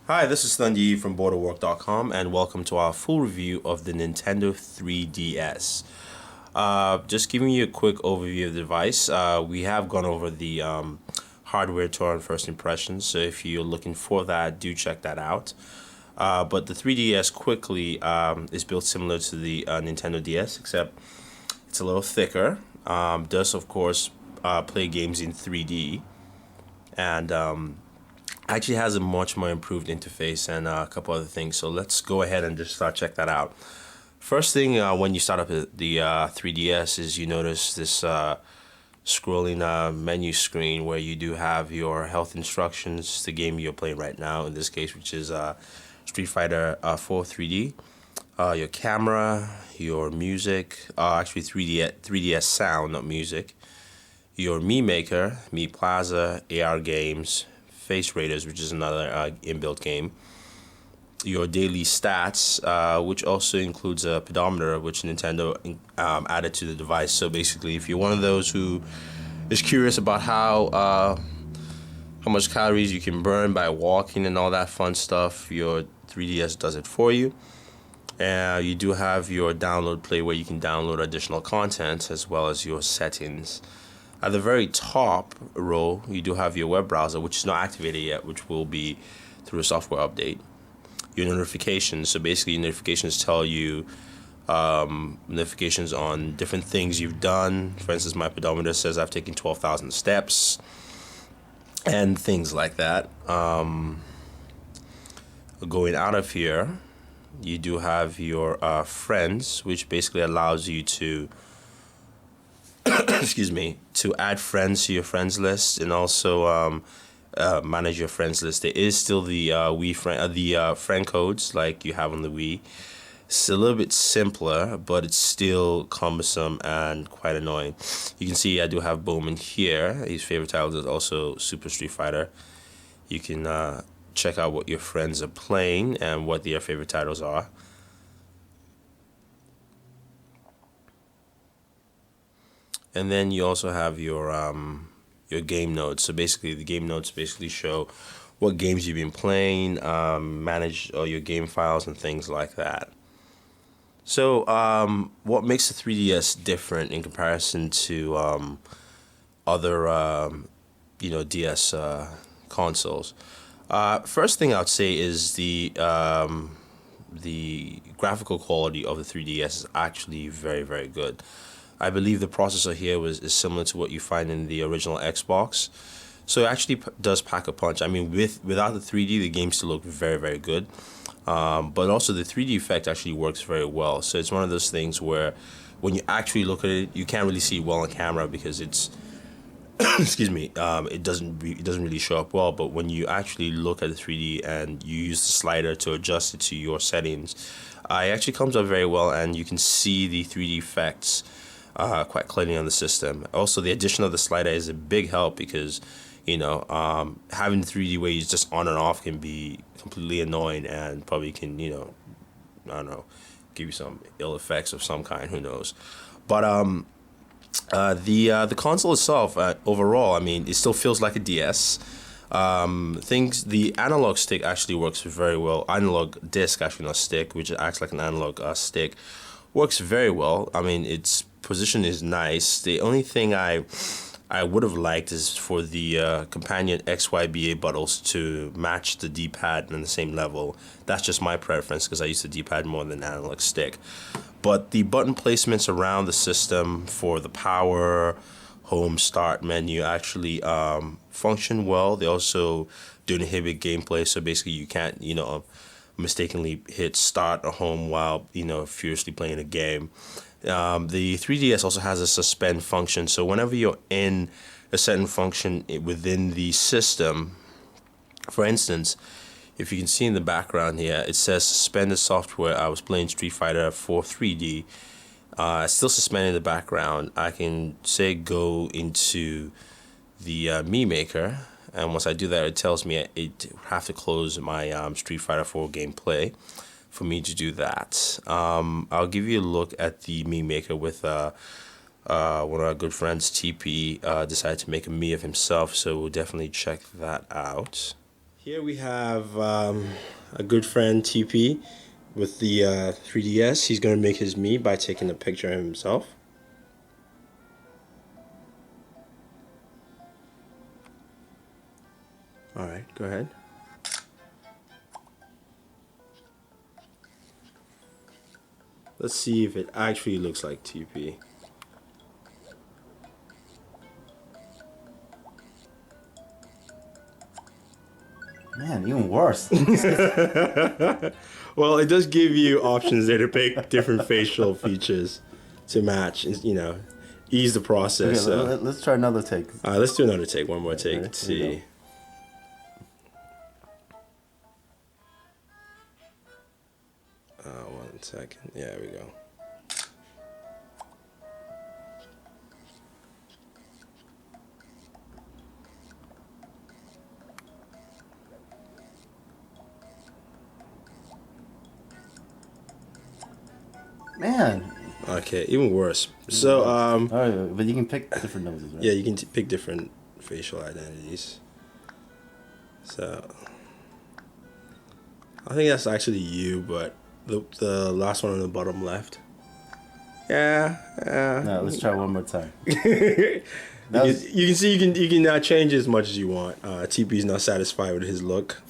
Hi, this is Thundy from Booredatwork.com, and welcome to our full review of the Nintendo 3DS. Just giving you a quick overview of the device. We have gone over the hardware tour and first impressions, so if you're looking for that, do check that out. But the 3DS quickly is built similar to the Nintendo DS, except it's a little thicker. Does, of course, play games in 3D, and actually has a much more improved interface and a couple other things. So let's go ahead and just check that out. First thing when you start up the 3DS is you notice this scrolling menu screen where you do have your health instructions, the game you're playing right now in this case, which is Street Fighter 4 3D, your camera, your music, actually 3DS sound, not music, your Mii Maker, Mii Plaza, AR games, Face Raiders, which is another inbuilt game, your daily stats, which also includes a pedometer, which Nintendo added to the device. So basically, if you're one of those who is curious about how much calories you can burn by walking and all that fun stuff, your 3DS does it for you. You do have your download play where you can download additional content as well as your settings. At the very top row, you do have your web browser, which is not activated yet, which will be through a software update. Your notifications, so basically notifications tell you notifications on different things you've done. For instance, my pedometer says I've taken 12,000 steps and things like that. Going out of here, you do have your friends, which basically allows you to excuse me, to add friends to your friends list and also manage your friends list. There is still the friend codes like you have on the Wii. It's a little bit simpler, but it's still cumbersome and quite annoying. You can see I do have Bowman here. His favorite title is also Super Street Fighter. You can check out what your friends are playing and what their favorite titles are. And then you also have your game notes. So basically, the game notes basically show what games you've been playing, manage all your game files and things like that. So what makes the 3DS different in comparison to other DS consoles? First thing I would say is the graphical quality of the 3DS is actually very, very good. I believe the processor here is similar to what you find in the original Xbox. So it actually does pack a punch. I mean, without the 3D, the game still look very, very good. But also the 3D effect actually works very well. So it's one of those things where when you actually look at it, you can't really see it well on camera because it's, excuse me, it doesn't really show up well. But when you actually look at the 3D and you use the slider to adjust it to your settings, it actually comes up very well, and you can see the 3D effects quite clearly on the system. Also, the addition of the slider is a big help because, having the 3D waves just on and off can be completely annoying and probably can, I don't know, give you some ill effects of some kind. Who knows? But the console itself, overall, I mean, it still feels like a DS. The analog stick actually works very well. Analog disc, actually not stick, which acts like an analog stick, works very well. I mean, its position is nice. The only thing I would have liked is for the companion XYBA buttons to match the D-pad on the same level. That's just my preference because I use the D-pad more than the analog stick. But the button placements around the system for the power, home, start menu actually function well. They also do inhibit gameplay, so basically you can't, mistakenly hit start or home while, furiously playing a game. The 3DS also has a suspend function, so whenever you're in a certain function within the system, for instance, if you can see in the background here, it says suspended software. I was playing Street Fighter 4 3D. It's still suspended in the background. I can say go into the Mii Maker, and once I do that, it tells me it have to close my Street Fighter 4 gameplay for me to do that. I'll give you a look at the Mii Maker with one of our good friends, TP, decided to make a Mii of himself, so we'll definitely check that out. Here we have a good friend TP with the 3DS. He's going to make his me by taking a picture of himself. Alright, go ahead. Let's see if it actually looks like TP. Man, even worse. Well, it does give you options there to pick different facial features to match, you know, ease the process. Okay, let's try another take. All right, let's do another take, one more take. Right, Let's see. 1 second. Yeah, there we go. Man. Okay, even worse. So, All right, but you can pick different noses, right? yeah, you can pick different facial identities. So, I think that's actually you, but the last one on the bottom left. Yeah. No, let's try one more time. You can see you can change it as much as you want. TP's not satisfied with his look.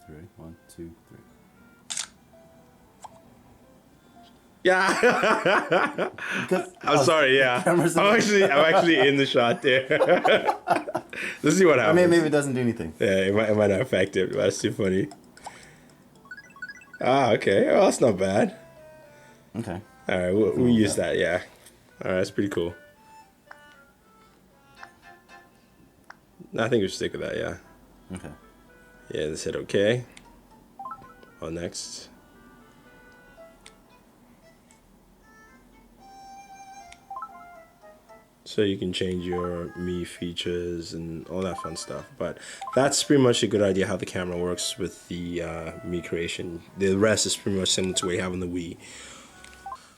Three, 1, 2, 3. Yeah. I'm sorry. Yeah. I'm actually in the shot there. Let's see what happens. I mean, maybe it doesn't do anything. Yeah, it might not affect it. But that's too funny. Okay. Well, that's not bad. Okay. All right, we'll use that. Yeah. All right, that's pretty cool. I think we'll stick with that. Yeah. Okay. Yeah. Let's hit OK. Next. So you can change your me features and all that fun stuff. But that's pretty much a good idea how the camera works with the me creation. The rest is pretty much similar to what you have on the Wii.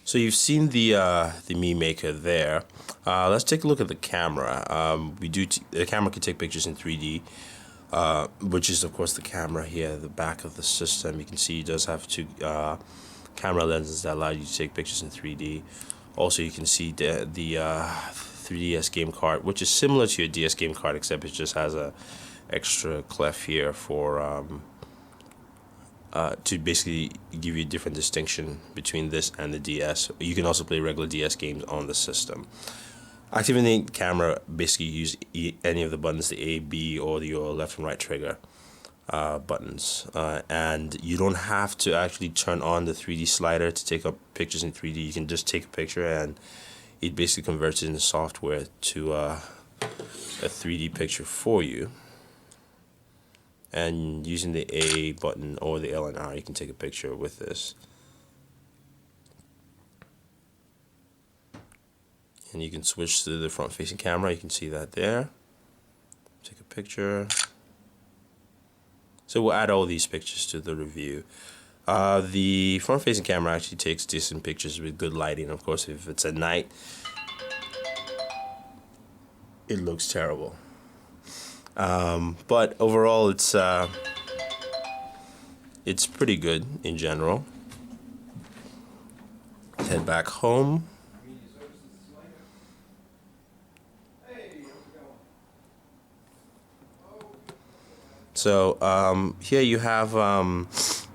So you've seen the me maker there. Let's take a look at the camera. The camera can take pictures in 3D, which is of course the camera here at the back of the system. You can see it does have two camera lenses that allow you to take pictures in 3D. Also, you can see the 3DS game card, which is similar to your DS game card, except it just has a extra clef here for to basically give you a different distinction between this and the DS. You can also play regular DS games on the system. Activating the camera, basically use any of the buttons, the A, B, or your left and right trigger buttons. And you don't have to actually turn on the 3D slider to take up pictures in 3D. You can just take a picture and it basically converts it in the software to a 3D picture for you. And using the A button or the L and R, you can take a picture with this. And you can switch to the front-facing camera. You can see that there. Take a picture. So we'll add all these pictures to the review. The front-facing camera actually takes decent pictures with good lighting. Of course, if it's at night, it looks terrible. But overall, it's pretty good in general. Head back home. So here you have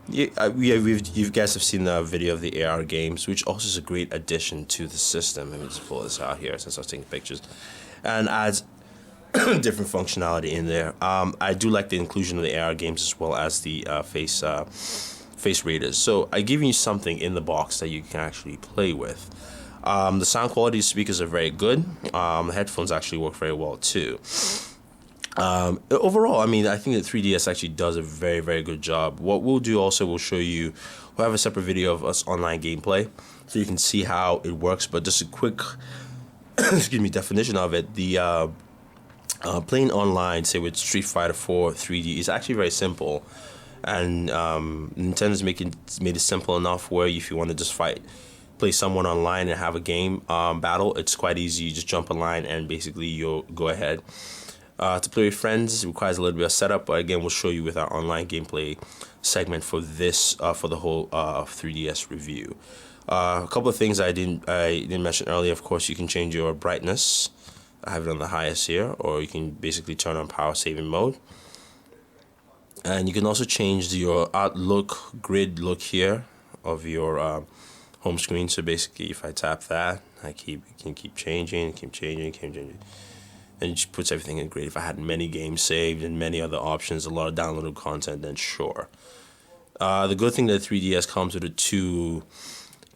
you guys have seen the video of the AR games, which also is a great addition to the system. Let me just pull this out here since I was taking pictures, and adds different functionality in there. I do like the inclusion of the AR games as well as the face readers. So I give you something in the box that you can actually play with. The sound quality of speakers are very good. The headphones actually work very well too. Overall, I mean, I think that 3DS actually does a very, very good job. What we'll do also, we'll have a separate video of us online gameplay, so you can see how it works. But just a quick, definition of it. The playing online, say with Street Fighter 4 3D, is actually very simple, and Nintendo's made it simple enough where if you want to just play someone online and have a game battle, it's quite easy. You just jump online and basically you'll go ahead. To play with friends, it requires a little bit of setup, but again, we'll show you with our online gameplay segment for this for the whole 3DS review. A couple of things I didn't mention earlier. Of course, you can change your brightness. I have it on the highest here, or you can basically turn on power saving mode. And you can also change your outlook grid look here of your home screen. So basically, if I tap that, I can keep changing, and it just puts everything in grid. If I had many games saved and many other options, a lot of downloadable content, then sure. The good thing that 3DS comes with a 2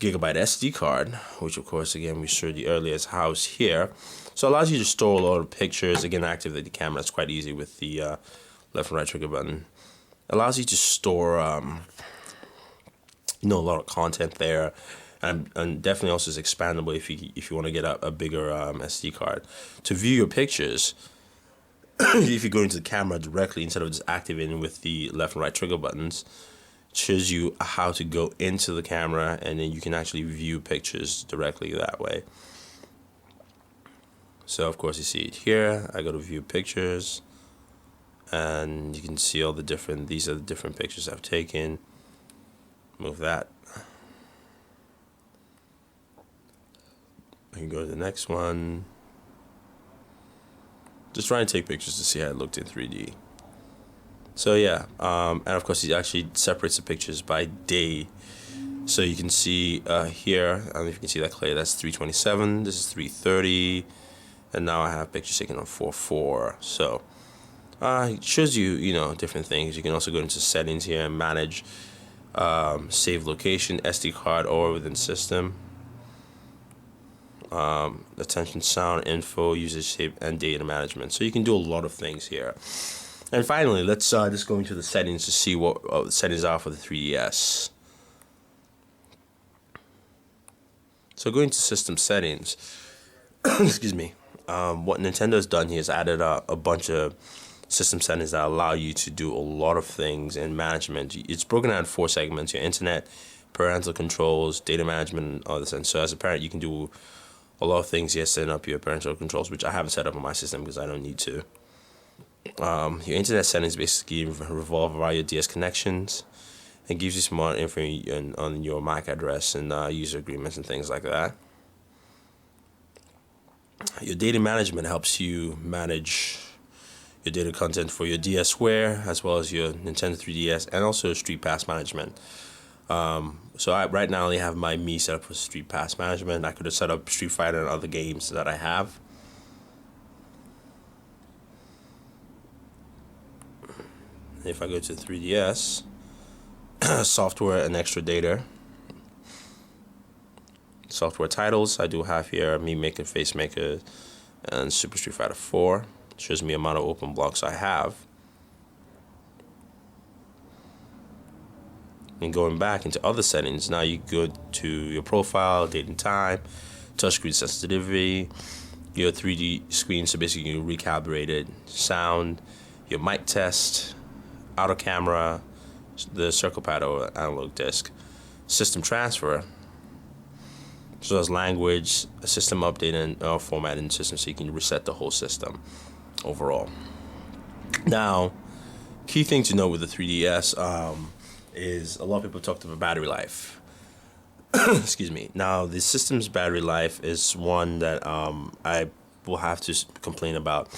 gigabyte SD card, which of course again we showed you earlier is housed here. So it allows you to store a lot of pictures. Again, activate the camera. It's quite easy with the left and right trigger button. Allows you to store a lot of content there, and definitely also is expandable if you want to get a bigger SD card. To view your pictures, if you go into the camera directly instead of just activating with the left and right trigger buttons, it shows you how to go into the camera, and then you can actually view pictures directly that way. So of course you see it here. I go to view pictures, and you can see all the different, these are the different pictures I've taken. Move that. I can go to the next one. Just trying to take pictures to see how it looked in 3D. So yeah, and of course it actually separates the pictures by day. So you can see here, I don't know if you can see that clearly, that's 327, this is 330, and now I have pictures taken on 4:4. So it shows you, different things. You can also go into settings here and manage save location, SD card, or within system. Attention, sound, info, usage shape, and data management. So you can do a lot of things here. And finally, let's just go into the settings to see what the settings are for the 3DS. So going to system settings, excuse me, what Nintendo has done here is added a bunch of system settings that allow you to do a lot of things in management. It's broken down in 4 segments: your internet, parental controls, data management, and others. And so as a parent, you can do a lot of things here, setting up your parental controls, which I haven't set up on my system because I don't need to. Your internet settings basically revolve around your DS connections and gives you some more information on your MAC address and user agreements and things like that. Your data management helps you manage your data content for your DSware as well as your Nintendo 3DS, and also Street Pass management. So right now I only have my Mii set up for Street Pass management. I could have set up Street Fighter and other games that I have. If I go to 3DS, software and extra data. Software titles, I do have here Mii Maker, Face Maker, and Super Street Fighter 4. Shows me amount of open blocks I have. And going back into other settings, now you go to your profile, date and time, touchscreen sensitivity, your 3D screen, so basically you recalibrated, sound, your mic test, auto camera, the circle pad or analog disc, system transfer, so as language, a system update, and format in system, so you can reset the whole system overall. Now, key thing to know with the 3DS is a lot of people talked about battery life. Excuse me. Now, the system's battery life is one that I will have to complain about,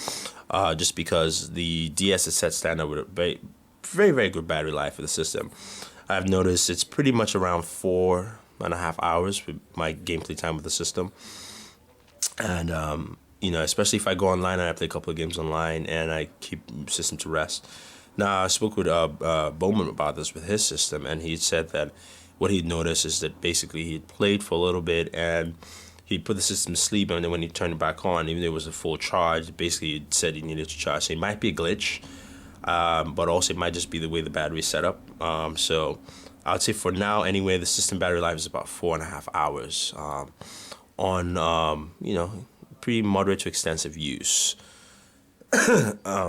just because the DS is set standard with a very, very good battery life for the system. I've noticed it's pretty much around 4.5 hours with my gameplay time with the system. And, especially if I go online and I play a couple of games online and I keep the system to rest. Now, I spoke with Bowman about this with his system, and he said that what he'd noticed is that basically he'd played for a little bit and he'd put the system to sleep, and then when he turned it back on, even though it was a full charge, basically it said he needed to charge. So it might be a glitch, but also it might just be the way the battery is set up. So I would say for now, anyway, the system battery life is about 4.5 hours on, pretty moderate to extensive use.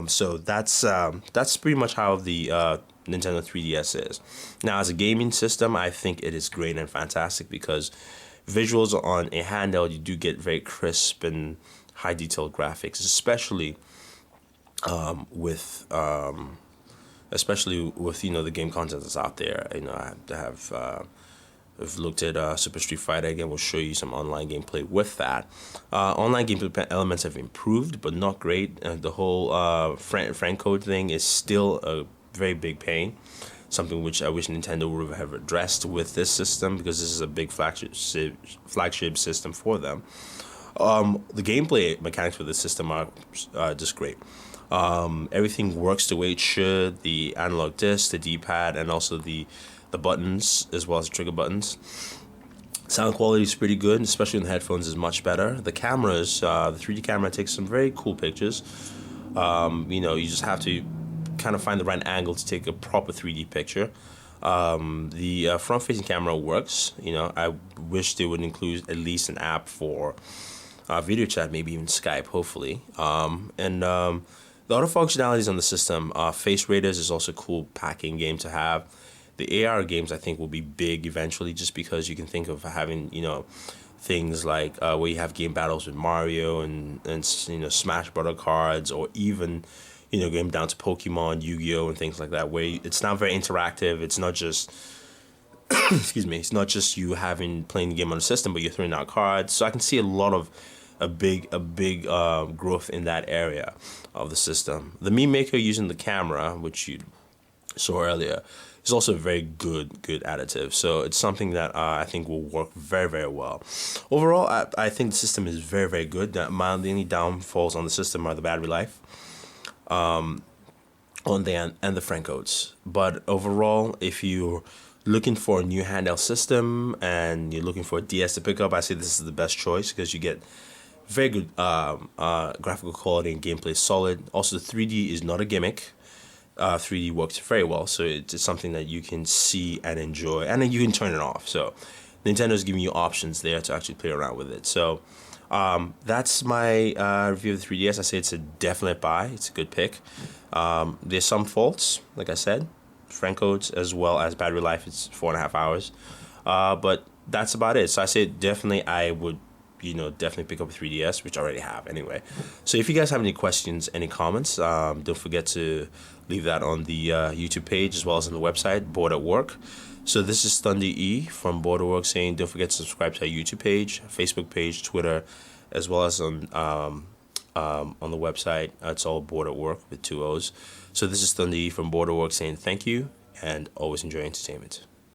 So that's pretty much how the Nintendo 3DS is. Now, as a gaming system, I think it is great and fantastic because visuals on a handheld, you do get very crisp and high detailed graphics, with the game content that's out there. I've looked at Super Street Fighter again. We'll show you some online gameplay with that. Online gameplay elements have improved, but not great. The whole friend code thing is still a very big pain. Something which I wish Nintendo would have addressed with this system, because this is a big flagship system for them. The gameplay mechanics for this system are just great. Everything works the way it should. The analog disc, the D-pad, and also the buttons, as well as the trigger buttons. Sound quality is pretty good, especially in the headphones is much better. The cameras, the 3D camera takes some very cool pictures. You just have to kind of find the right angle to take a proper 3D picture. The front-facing camera works. I wish they would include at least an app for video chat, maybe even Skype, hopefully. The other functionalities on the system, Face Raiders is also a cool packing game to have. The AR games, I think, will be big eventually, just because you can think of having, things like where you have game battles with Mario and Smash Brother cards, or even, going down to Pokemon, Yu-Gi-Oh, and things like that, where it's not very interactive. It's not just, excuse me, it's not just you playing the game on the system, but you're throwing out cards. So I can see a big growth in that area of the system. The meme maker using the camera, which you saw earlier, is also a very good additive. So it's something that I think will work very, very well. Overall, I think the system is very, very good. The only downfalls on the system are the battery life, and the friend codes. But overall, if you're looking for a new handheld system and you're looking for a DS to pick up, I say this is the best choice, because you get very good graphical quality and gameplay is solid. Also, the 3D is not a gimmick. 3D works very well, so it's something that you can see and enjoy, and then you can turn it off. So Nintendo's giving you options there to actually play around with it. So that's my review of the 3DS. I say it's a definite buy. It's a good pick. There's some faults, like I said, friend codes as well as battery life. It's 4.5 hours, but that's about it. So I say definitely I would definitely pick up a 3DS, which I already have anyway. So if you guys have any questions, any comments, don't forget to leave that on the YouTube page, as well as on the website, Bored at Work. So this is Thunder E from Booredatwork saying don't forget to subscribe to our YouTube page, Facebook page, Twitter, as well as on the website. It's all Bored at Work with 2 O's. So this is Thunder E from Booredatwork saying thank you, and always enjoy entertainment.